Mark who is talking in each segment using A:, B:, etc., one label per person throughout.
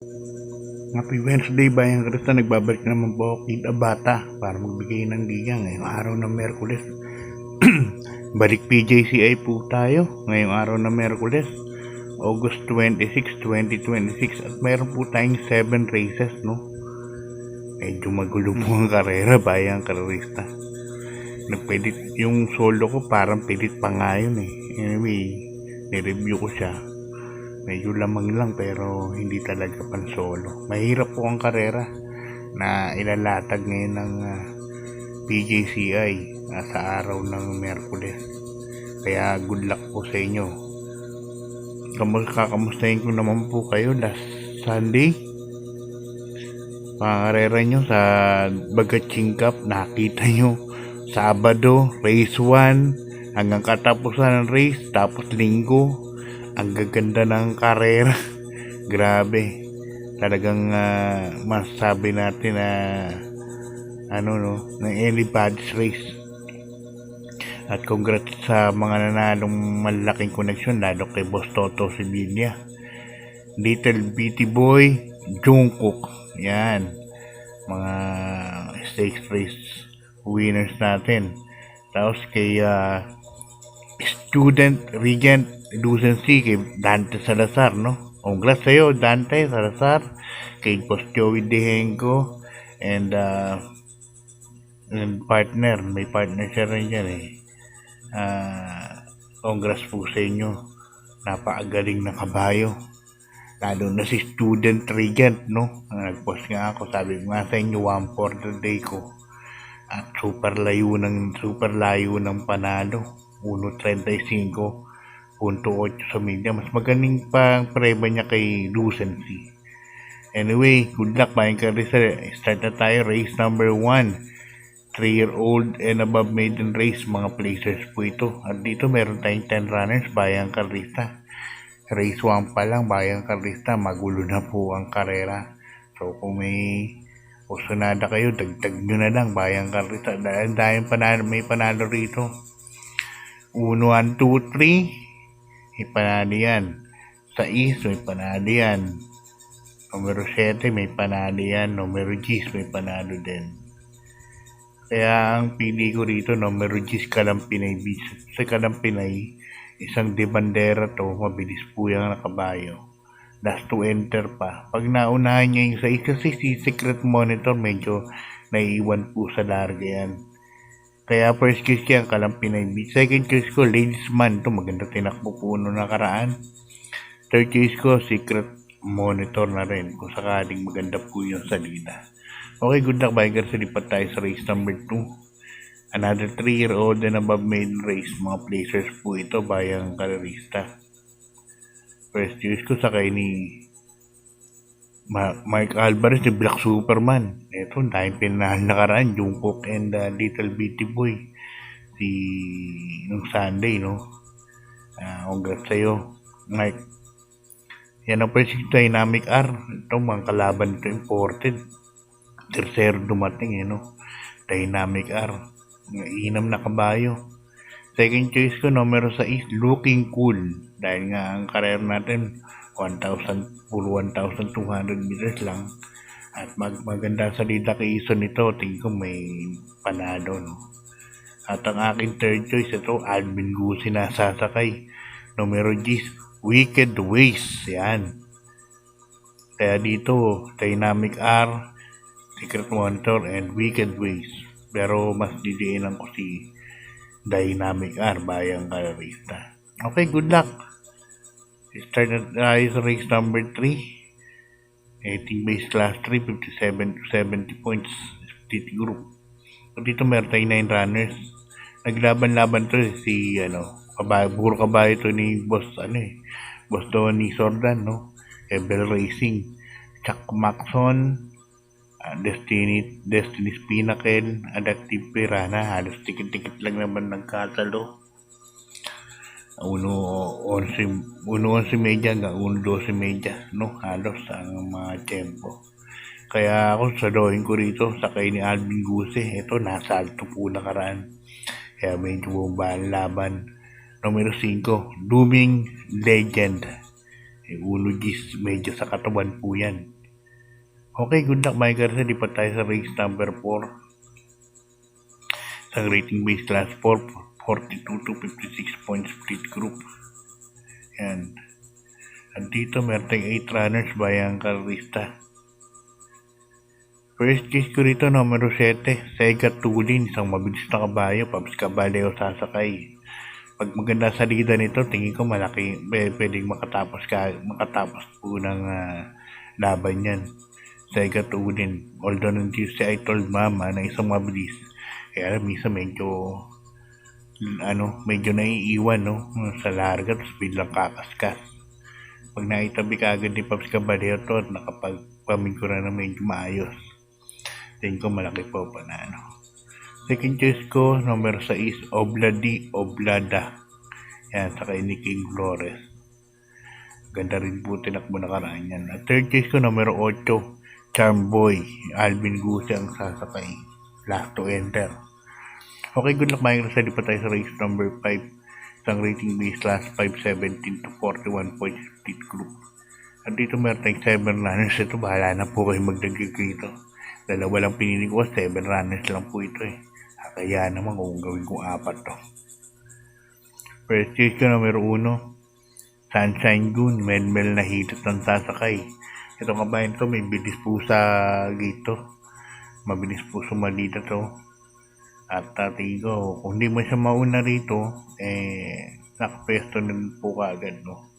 A: Happy Wednesday, Bayang Krista. Nagbabalik naman po ako kita bata para magbigay ng diyan ngayong araw ng Merkules. Balik PJCI po tayo ngayong araw ng Merkules, August 26, 2026, at mayroon po tayong 7 races, no? Medyo magulo po ang karera, Bayang Krista. Nagpilit yung solo ko, parang pilit pa nga yun eh. Anyway, nireview ko siya. Medyo lamang lang pero hindi talaga pan solo. Mahirap po ang karera na ilalatag ngayon ng PJCI sa araw ng Merkules. Kaya good luck po sa inyo. Kakamustahin ko naman po kayo last Sunday. Mga karera nyo sa Bagaching Cup, nakita nyo Sabado, race 1 hanggang katapusan ng race, tapos linggo ang gaganda ng karera. Grabe, talagang masasabi natin na ng anybody's race. At congrats sa mga nanalong malaking koneksyon, lalo kay Boss Toto Sibilia, Little Bitty Boy, Jungkook, yan mga stakes race winners natin. Tapos kay Student Regent Lucency, kay Dante Salazar, no? Congrats sa'yo, Dante Salazar, kay Boss Joey Dehenko, and partner, may partner siya rin dyan eh. Congrats po sa inyo, napakagaling na kabayo, lalo na si Student Regent, no? Nag-post nga ako, sabi ko nga sa inyo, 1 for the day ko, at super layo ng panalo, 1.35.8 sa media. Mas magaling pa ang preba niya kay Lucency. Anyway, good luck, Bayang Krista. Start na tayo. Race number 1, 3-year-old and above maiden race. Mga placers po ito. At dito meron tayong 10 runners, Bayang Krista. Race 1 pa lang, Bayang Krista. Magulo na po ang karera. So kung may usunada kayo, dagdag nyo na lang, Bayang Krista. Dahil may panalo rito. 1, 2, 3, may panalo yan. 6, may panalo yan. Numero 7, may panalo yan. Numero 10, may panalo din. Kaya ang pili ko rito, numero 10, Kalampinay Beach. Sa Kalampinay, isang de bandera to, mabilis po yung nakabayo. Last to enter pa. Pag naunahan niya yung 6, kasi si Secret Monitor medyo naiiwan po sa larga yan. Kaya first choice ko yung Kalampinay Beach. Second choice ko, Ladies Man. Ito maganda tinakbo po noong nakaraan. Third choice ko, Secret Monitor na rin. Kung sakaling maganda po yung salida. Okay, good luck, Bayang Krista. Lipat tayo sa race number 2. Another 3-year-old and above maiden race. Mga placers po ito, Bayang Krista. First choice ko sakay ni Mark Alvarez, ni Black Superman. Ito, dahil pinahal nakaraan, Jungkook and Little Bitty Boy. Nung Sunday, no? Congrats sa'yo, Mike. Yan ang first Dynamic R. Ito, mga kalaban ito, imported. Tercero dumating, no? Dynamic R. Inam na kabayo. Second choice ko, numero 6, Looking Cool. Dahil nga ang career natin, 1,200 meters lang. At maganda sa salida kay Ison nito, tingin ko may panalo, no? At ang aking third choice, ito, Alvin Gusi na sasakay. Numero 10, Wicked Ways. Yan. Kaya dito, Dynamic R, Secret Monitor, and Wicked Ways. Pero mas didiinan ko si Dynamic R, Bayang Krista. Okay, good luck. Start na tayo sa race number 3. 18 base class 3, 57 to 70 points. TT group. Dito meron tayong 9 runners. Naglaban-laban to si puro kabayo to ni Boss Tony Sordan, no? Ebel Racing, Chuck Maxon, Destiny's Pinnacle, Adaptive Pirana. Halos tikit-tikit lang naman nagkatalo. 1:11 media hanggang 1:12 media, no? Halos ang mga tempo. Kaya ako sa drawing ko rito, sakay ni Alvin Guse. Ito, nasa alto po nakaraan. Kaya medyo bumaba ang laban. Numero 5, Looming Legend. Uno G's, medyo sa katawan po yan. Okay, good luck mga karsa. Lipat tayo sa race number 4. Sa rating base class 4, 42 to 56 points split group. Yan. At dito meron tayong 8 runners bayang karista. First case ko rito, numero 7, Sega Tulin, isang mabilis na kabayo, Pabs Caballero sasakay. Pag maganda sa salida nito, tingin ko malaki, pwedeng makatapos po ng laban yan. Sega Tulin, although nandiyo si I Told Mama na isang mabilis, kaya minsan medyo naiiwan sa larga, tapos biglang kakaskas. Pag naitabi ka agad ni Pabs Caballero to, nakapagpamin ko na medyo maayos. Tingin ko malaki po panalo. Second choice ko, number 6, Oblada. Yan, saka ni King Flores. Ganda rin po tinakbo na karaan yan. At third choice ko, number 8, Charmboy. Alvin Guse ang sasakay. Last to enter. Okay, good luck mga kasi pa tayo sa race number 5. Isang rating base class 517 to 41 points split group. At dito meron tayong 7 runners. Ito, bahala na po kayo magdagdag dito. Dalawa lang pinili ko, 7 runners lang po ito eh. Kaya naman kung gawin kong 4 to. First choice ko numero 1, Sunshine Goon, Melmel na hitot ng sasakay. Ito kabayan to, may bilis po sa gate to. Mabilis po sumalita to. At tingin ko, kung hindi mo siya mauna rito, nakapesto na po kaagad, no?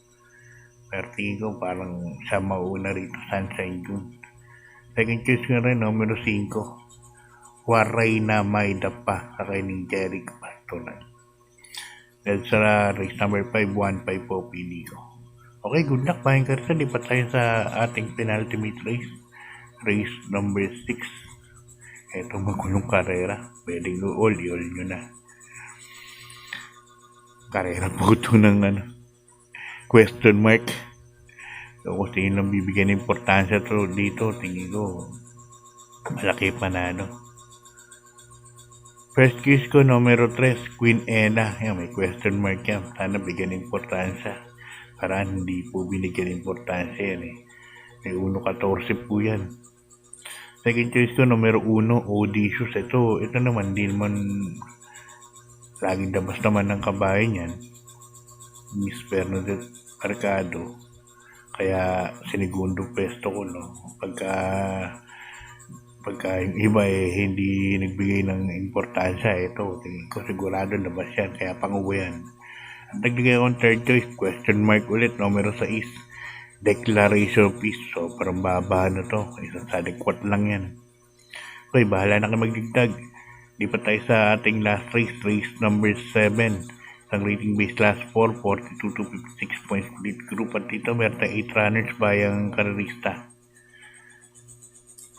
A: Pero tingin ko parang siya mauna rito, Sunshine Goon. Second choice ko rin, numero 5, Waray na Maida pa, sakay ni Jeric Pastolan. Dahil sa race number 5, 1-5 po pili ko. Okay, good luck mga karsa. Lipat tayo sa ating penultimate race. Race number 6. Ito magulong karera. Pwedeng i-all nyo na. Karera po ito ng question mark. So, kung tingin lang bibigyan ng importansya to dito, tingin ko malaki panalo. First case ko, numero 3, Queen Ella. Yan, may question mark yan. Sana bigyan ng importansya. Parang hindi po binigyan ng importansya yan eh. May 1-14 po yan. Second choice ko, numero 1, Odysseus. Ito naman, di naman laging dabas naman ng kabayan yan. Miss Bernadette Mercado. Kaya sinigundo pesto ko, no? Pagka yung iba hindi nagbigay ng importansya, ito tingin ko sigurado labas yan, kaya panguwi yan. At nagbigay akong third choice, question mark ulit, numero 6, Declaration of Peace. So parang baba na to, isang salikwat lang yan. Okay, bahala na kayo magdigdag. Di pa tayo sa ating last race, race number 7. Ang rating base class 4, 42 to 56 points split group. At dito meron tayong 8 runners bayang karerista.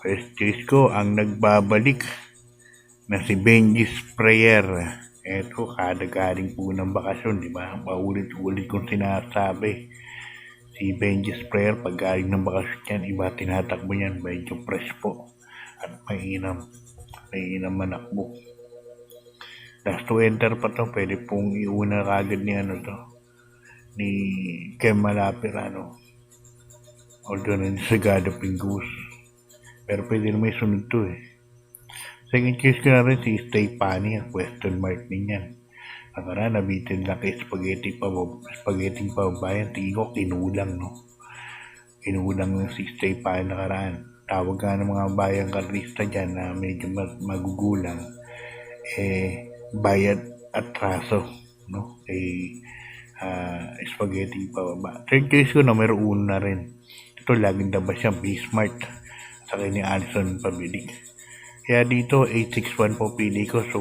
A: First choice ko, ang nagbabalik na si Benji Sprayer. Eto, kada galing po ng bakasyon, di ba? Paulit-ulit kong sinasabi. Si Benji Sprayer, pag galing ng bakasyon yan, iba tinatakbo yan, medyo fresh po. At mainam manakbo. Last to enter pa to, pwede pong iuna kagad ni Kem Malapirano. Although nandiyan sa God of Pingus. Pero pwede na may sunod to eh. Second choice ko na rin si Stay Pani, ang question mark din yan. Nakaraan, nabitin lang kay spaghetti pa bayan, tingin ko kinulang, no? Kinulang ng si Stay Pani nakaraan. Tawag nga ng mga bayang karista dyan na medyo magugulang. Bayad at traso, no? Kay spaghetti pa baba. Third choice ko, numero 1 na rin. Ito, laging dabas siya, Bismart. Sakay ni Alison Pabilik. Kaya dito, 861 po pili ko. So,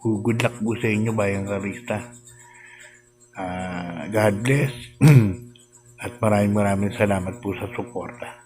A: good luck po sa inyo, bayang karista. God bless. At maraming salamat po sa suporta.